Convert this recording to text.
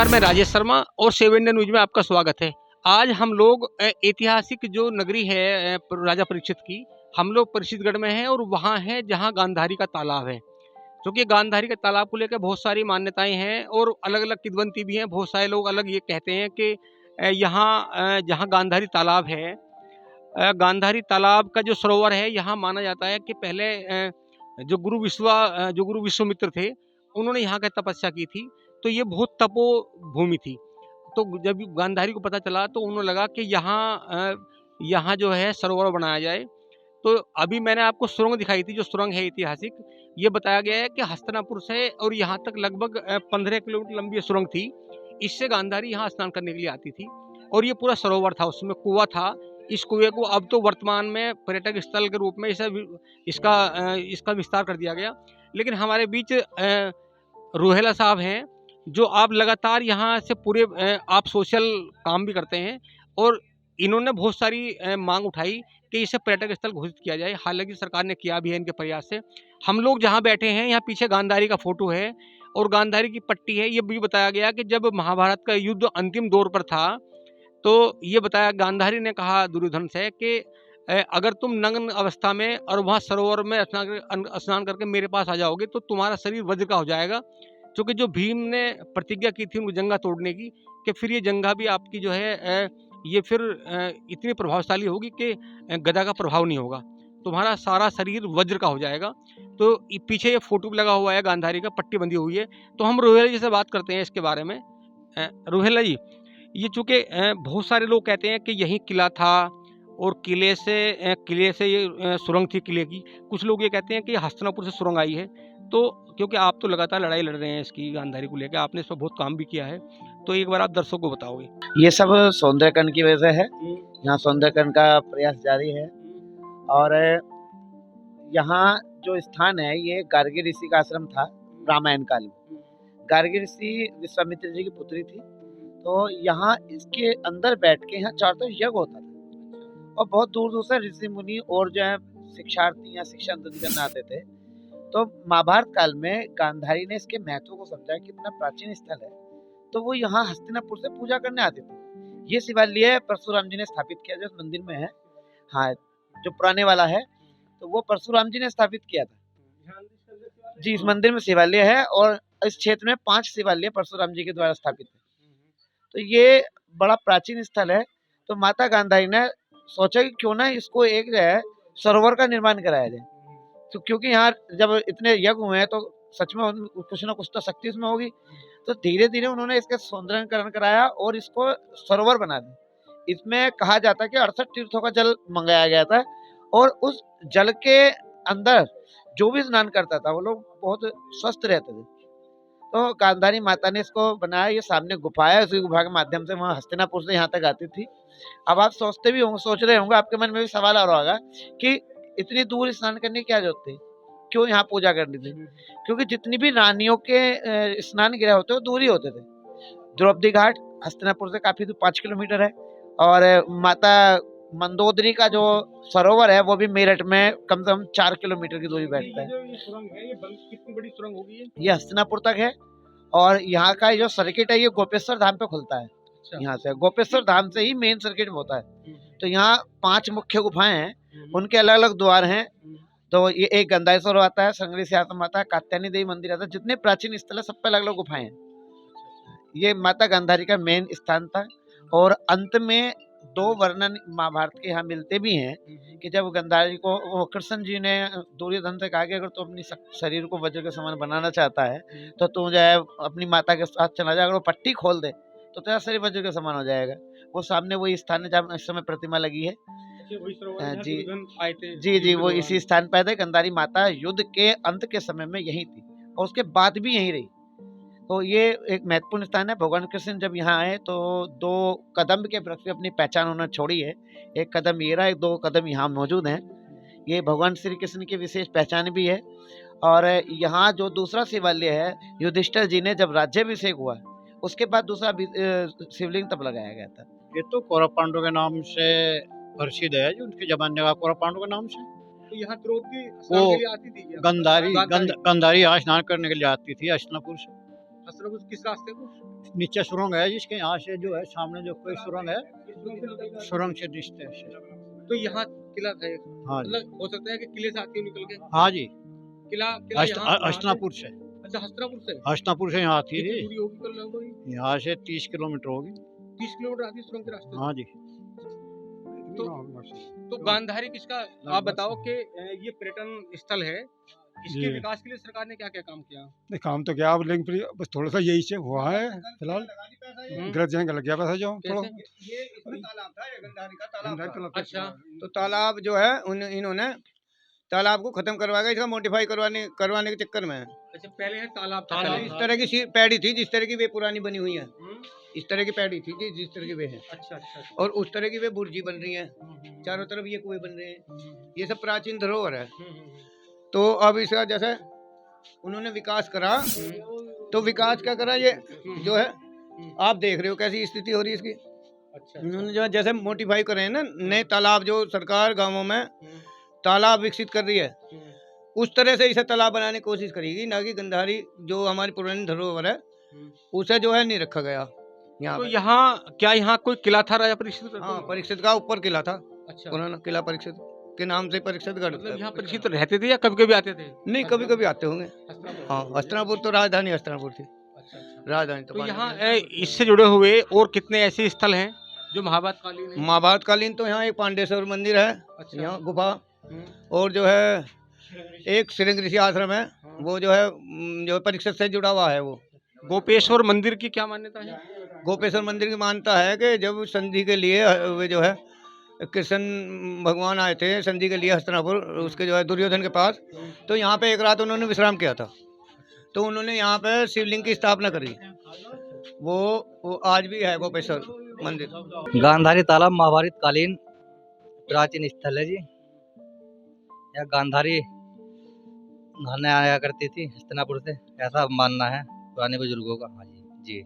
नमस्कार, मैं राजेश शर्मा और 7 इंडिया न्यूज में आपका स्वागत है। आज हम लोग ऐतिहासिक जो नगरी है राजा परीक्षित की, हम लोग परीक्षितगढ़ में हैं और वहाँ है जहाँ गांधारी का तालाब है। क्योंकि गांधारी के तालाब को लेकर बहुत सारी मान्यताएं हैं और अलग-अलग किंवदंती भी हैं। बहुत सारे लोग अलग ये कहते हैं कि यहाँ जहाँ गांधारी तालाब है, गांधारी तालाब का जो सरोवर है, यहाँ माना जाता है कि पहले जो गुरु विश्वामित्र थे, उन्होंने यहाँ की तपस्या की थी। तो ये बहुत तपो भूमि थी। तो जब गांधारी को पता चला तो उन्हें लगा कि यहाँ जो है सरोवर बनाया जाए। तो अभी मैंने आपको सुरंग दिखाई थी, जो सुरंग है ऐतिहासिक। ये बताया गया है कि हस्तिनापुर से और यहाँ तक लगभग 15 किलोमीटर लंबी ये सुरंग थी। इससे गांधारी यहाँ स्नान करने के लिए आती थी और ये पूरा सरोवर था, उसमें कुआँ था। इस कुएँ को अब तो वर्तमान में पर्यटक स्थल के रूप में इसका विस्तार कर दिया गया। लेकिन हमारे बीच रोहेला साहब हैं, जो आप लगातार यहाँ से पूरे आप सोशल काम भी करते हैं और इन्होंने बहुत सारी मांग उठाई कि इसे पर्यटक स्थल घोषित किया जाए। हालांकि सरकार ने किया भी है इनके प्रयास से। हम लोग जहाँ बैठे हैं, यहाँ पीछे गांधारी का फोटो है और गांधारी की पट्टी है। ये भी बताया गया कि जब महाभारत का युद्ध अंतिम दौर पर था, तो ये बताया, गांधारी ने कहा दुर्योधन से कि अगर तुम नग्न अवस्था में और वहाँ सरोवर में स्नान करके मेरे पास आ जाओगे तो तुम्हारा शरीर वज्र का हो जाएगा। क्योंकि जो भीम ने प्रतिज्ञा की थी उनको जंगा तोड़ने की, कि फिर ये जंगा भी आपकी जो है ये फिर इतनी प्रभावशाली होगी कि गदा का प्रभाव नहीं होगा, तुम्हारा सारा शरीर वज्र का हो जाएगा। तो पीछे ये फोटो भी लगा हुआ है, गांधारी का पट्टी बंधी हुई है। तो हम रोहेला जी से बात करते हैं इसके बारे में। रोहेला जी, ये चूँकि बहुत सारे लोग कहते हैं कि यही किला था और किले से ये सुरंग थी किले की। कुछ लोग ये कहते हैं कि हस्तिनापुर से सुरंग आई है। तो क्योंकि आप तो लगातार लड़ाई लड़ रहे हैं इसकी, गांधारी को लेकर, आपने इस पर बहुत काम भी किया है, तो एक बार आप दर्शकों को बताओगे। ये सब सौंदर्यकरण की वजह से है। यहाँ सौंदर्यकरण का प्रयास जारी है और यहाँ जो स्थान है ये गार्गी ऋषि का आश्रम था रामायण काल में। गार्गी ऋषि विश्वामित्र जी की पुत्री थी, तो यहाँ इसके अंदर बैठ के यहाँ चारों तरफ यज्ञ होता था और बहुत दूर दूर से ऋषि मुनि और जो है शिक्षार्थी या शिक्षा करने आते थे। तो महाभारत काल में गांधारी ने इसके महत्व को समझा कि इतना प्राचीन स्थल है, तो वो यहाँ हस्तिनापुर से पूजा करने आते थे। ये शिवालय परशुराम जी ने स्थापित किया, जो इस मंदिर में है। हाँ, जो पुराने वाला है तो वो परशुराम जी ने स्थापित किया था जी। इस मंदिर में शिवालय है और इस क्षेत्र में 5 शिवालय परशुराम जी के द्वारा स्थापित है। तो ये बड़ा प्राचीन स्थल है। तो माता गांधारी ने सोचा कि क्यों ना इसको एक जो है सरोवर का निर्माण कराया जाए। तो क्योंकि यहाँ जब इतने यज्ञ हुए हैं तो सच में कुछ ना कुछ तो शक्ति इसमें होगी। तो धीरे धीरे उन्होंने इसका सौंदर्यीकरण कराया और इसको सरोवर बना दिया। इसमें कहा जाता है कि 68 तीर्थों का जल मंगाया गया था और उस जल के अंदर जो भी स्नान करता था वो लोग बहुत स्वस्थ रहते थे। तो गांधारी माता ने इसको बनाया। ये सामने गुफा है, उसी गुफा के माध्यम से वहाँ हस्तिनापुर से यहाँ तक आती थी। अब आप सोच रहे होंगे, आपके मन में भी सवाल आ रहा होगा कि इतनी दूर स्नान करने की क्या जरूरत थी, क्यों यहाँ पूजा करनी थी? क्योंकि जितनी भी रानियों के स्नान गृह होते वो दूर ही होते थे। द्रौपदी घाट हस्तिनापुर से काफी दूर 5 किलोमीटर है और माता मंदोदरी का जो सरोवर है वो भी मेरठ में कम से कम 4 किलोमीटर की दूरी बैठता है। ये सुरंग है, ये कितनी बड़ी सुरंग होगी? ये हस्तिनापुर तक है और यहाँ का जो सर्किट है ये गोपेश्वर धाम पे खुलता है। यहाँ से गोपेश्वर धाम से ही मेन सर्किट होता है। तो यहाँ 5 मुख्य गुफाएं हैं, उनके अलग अलग द्वार हैं। तो ये एक गंधारी सरोवर आता है, संगरी से आश्रम आता है, कात्यायनी देवी मंदिर आता है। जितने प्राचीन स्थल है सब पे अलग अलग गुफाएं हैं। ये माता गांधारी का मेन स्थान था और अंत में 2 वर्णन महाभारत के यहाँ मिलते भी हैं कि जब गांधारी को कृष्ण जी ने दुर्योधन से कहा कि अगर तू अपनी शरीर को वज्र के समान बनाना चाहता है तो तू जो है अपनी माता के साथ चला जाए, अगर वो पट्टी खोल दे तो तेरा शरीर वज्र के समान हो जाएगा। वो सामने वही स्थान है जहाँ इस समय प्रतिमा लगी है। जी, वो इसी स्थान पर थे। गांधारी माता युद्ध के अंत के समय में यही थी और उसके बाद भी यही रही। तो ये एक महत्वपूर्ण स्थान है। भगवान कृष्ण जब यहाँ आए तो 2 कदम के वृक्ष पे अपनी पहचान उन्होंने छोड़ी है। एक कदम ये रहा, 2 कदम यहाँ मौजूद हैं। ये भगवान श्री कृष्ण की विशेष पहचान भी है। और यहाँ जो दूसरा शिवालय है, युधिष्ठिर जी ने जब राज्याभिषेक हुआ उसके बाद दूसरा शिवलिंग तब लगाया गया था। ये तो कौरव पांडव के नाम से प्रसिद्ध है, जो उनके जमाने का कौरव पांडव के नाम से। तो यहाँ द्रौपदी स्नान के लिए आती थी गंधारी यहाँ स्नान करने के लिए आती थी हस्तिनापुर से। हस्तिनापुर किस रास्ते को? नीचे सुरंग है जिसके यहाँ से जो है सामने जो कोई सुरंग है, सुरंग से रिश्ते है। तो यहाँ किला था एक, हाँ जी, मतलब हो सकता है कि किले से आती हो निकल के हाँ जी। किला किला यहाँ हस्तिनापुर से, अच्छा हस्तिनापुर से हस्तिनापुर से यहाँ आती है कितनी जी। दूरी होगी कल लगभग? यहाँ से 30 किलोमीटर होगी। 30 किलोमीटर आती है सुरंग के रास्ते से। हाँ जी। तो गांधारी किसका, आप बताओ कि ये पर्यटन स्थल है, इसके जी। विकास के लिए सरकार ने क्या क्या काम किया? नहीं काम तो क्या अब लेकिन फिर बस थोड़ा सा यही से हुआ है फिलहाल। गलत जगह लग गया पैसा जो थोड़ा। कैसे? ये इसमें तालाब था, ये गंधारी का तालाब गंधारी था। तालाब अच्छा। तो तालाब जो है इन्होंने तालाब को खत्म करवाया, इसका मॉडिफाई करवाने के चक्कर में है। अच्छा पहले है तालाब था तालाब पहले। इस तरह की पैड़ी थी जिस तरह की वे पुरानी बनी हुई है, हम्म, इस तरह की पैड़ी थी जिस तरह की वे है, अच्छा अच्छा अच्छा। और उस तरह की वे बुर्जी बन रही है, चारों तरफ ये कुएं बन रहे हैं, ये सब प्राचीन धरोहर है। तो अब इसका जैसे उन्होंने विकास करा, तो विकास क्या करा, ये जो है आप देख रहे हो कैसी स्थिति हो रही है इसकी। अच्छा इन्होंने जो है जैसे मोडिफाई करे हैं ना, नए तालाब जो सरकार गांवों में तालाब विकसित कर रही है, उस तरह से इसे तालाब बनाने की कोशिश करेगी, ना कि गंधारी जो हमारी पुरानी धरोहर है उसे जो है नहीं रखा गया यहाँ तो पे। यहाँ क्या यहाँ कोई किला था राजा परीक्षित का? हाँ, परीक्षित का ऊपर किला था, अच्छा पुराना किला परीक्षित के नाम से परीक्षित गढ़। मतलब यहाँ परीक्षित रहते थे या कभी कभी आते थे? नहीं, कभी कभी आते होंगे। हस्तिनापुर? हाँ, हस्तिनापुर तो राजधानी हस्तिनापुर थी, अच्छा अच्छा। राजधानी तो तो यहाँ इससे जुड़े हुए और कितने ऐसे स्थल हैं जो महाभारतकालीन हैं? महाभारतकालीन तो यहाँ एक पांडेश्वर मंदिर है, अच्छा। यहाँ गुफा, हम्म, और जो है एक श्रृंग ऋषि आश्रम है, वो जो है जो परीक्षित से जुड़ा हुआ है। वो गोपेश्वर मंदिर की क्या मान्यता है? गोपेश्वर मंदिर की मानता है कि जब संधि के लिए वे जो है कृष्ण भगवान आए थे संधि के लिए हस्तिनापुर, उसके जो है दुर्योधन के पास, तो यहाँ पे एक रात उन्होंने विश्राम किया था, तो उन्होंने यहाँ पे शिवलिंग की स्थापना करी। वो आज भी है गोपेश्वर मंदिर। गांधारी तालाब महाभारत कालीन प्राचीन स्थल है जी। यह गांधारी नहाने आया करती थी हस्तिनापुर से, ऐसा मानना है पुराने बुजुर्गों का। हाँ जी जी।